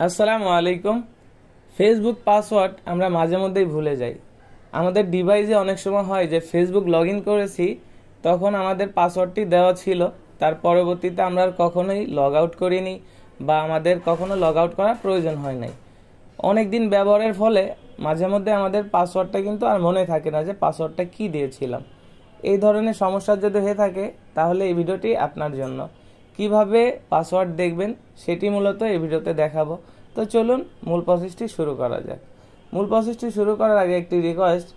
আসসালামু আলাইকুম। Facebook password আমরা মাঝে মধ্যেই ভুলে যাই। আমাদের ডিভাইসে অনেক সময় হয় যে ফেসবুক লগ ইন করেছি, তখন আমাদের পাসওয়ার্ডটি দেওয়া ছিল, তার পরবর্তীতে আমরা আর কখনোই লগ আউট করিনি বা আমাদের কখনো লগ আউট করার প্রয়োজন হয় নাই। অনেক দিন ব্যবহারের ফলে মাঝে মধ্যে আমাদের পাসওয়ার্ডটা কিন্তু আর মনে থাকে না যে পাসওয়ার্ডটা কি দিয়েছিলাম। এই ধরনের সমস্যা যদি হয়ে থাকে তাহলে এই ভিডিওটি আপনার জন্য। কিভাবে পাসওয়ার্ড দেখবেন সেটি মূলত এই ভিডিওতে দেখাবো। তো চলুন মূল প্রসেসটি শুরু করা যাক। মূল প্রসেসটি শুরু করার আগে একটি রিকোয়েস্ট,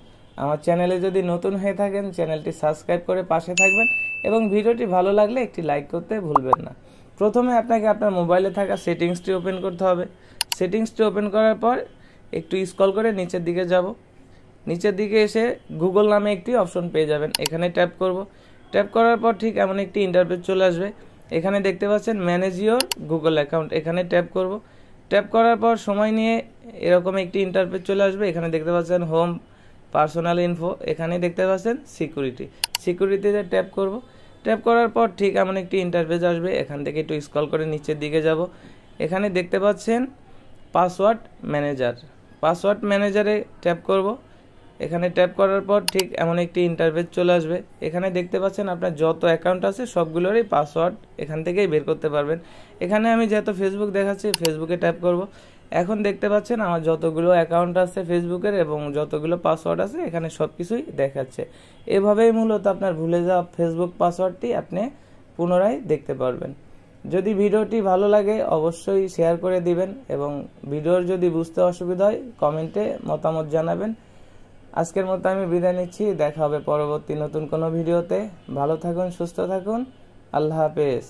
আমার চ্যানেলে যদি নতুন হয়ে থাকেন চ্যানেলটি সাবস্ক্রাইব করে পাশে থাকবেন এবং ভিডিওটি ভালো লাগলে একটি লাইক করতে ভুলবেন না। প্রথমে আপনাকে আপনার মোবাইলে থাকা সেটিংসটি ওপেন করতে হবে। সেটিংসটি ওপেন করার পর একটু স্ক্রল করে নিচের দিকে যাব। নিচের দিকে এসে গুগল নামে একটি অপশন পেয়ে যাবেন, এখানে ট্যাপ করব। ট্যাপ করার পর ঠিক এমন একটি ইন্টারফেস চলে আসবে। এখানে দেখতে পাচ্ছেন ম্যানেজ ইওর গুগল অ্যাকাউন্ট, এখানে ট্যাপ করব। ট্যাপ করার পর সময় নিয়ে এরকম একটি ইন্টারফেস চলে আসবে। এখানে দেখতে পাচ্ছেন হোম, পার্সোনাল ইনফো, এখানে দেখতে পাচ্ছেন সিকিউরিটি। সিকিউরিটিতে ট্যাপ করব। ট্যাপ করার পর ঠিক এমন একটি ইন্টারফেস আসবে। এখান থেকে একটু স্ক্রল করে নিচের দিকে যাব। এখানে দেখতে পাচ্ছেন পাসওয়ার্ড ম্যানেজার। পাসওয়ার্ড ম্যানেজারে ট্যাপ করব। এখানে ট্যাপ করার পর ঠিক এমন একটি ইন্টারফেস চলে আসবে। এখানে দেখতে পাচ্ছেন আপনার যত অ্যাকাউন্ট আছে সবগুলোরই পাসওয়ার্ড এখান থেকেই বের করতে পারবেন। এখানে আমি যেহেতু ফেসবুক দেখাচ্ছি, ফেসবুকে ট্যাপ করব। এখন দেখতে পাচ্ছেন আমার যতগুলো অ্যাকাউন্ট আছে ফেসবুকের এবং যতগুলো পাসওয়ার্ড আছে এখানে সব কিছুই দেখাচ্ছে। এভাবেই মূলত আপনার ভুলে যাওয়া ফেসবুক পাসওয়ার্ডটি আপনি পুনরায় দেখতে পারবেন। যদি ভিডিওটি ভালো লাগে অবশ্যই শেয়ার করে দিবেন এবং ভিডিওর যদি বুঝতে অসুবিধা হয় কমেন্টে মতামত জানাবেন। আজকের মতো আমি বিদায় নিচ্ছি, দেখা হবে পরবর্তী নতুন কোনো ভিডিওতে। ভালো থাকুন, সুস্থ থাকুন, আল্লাহ হাফেজ।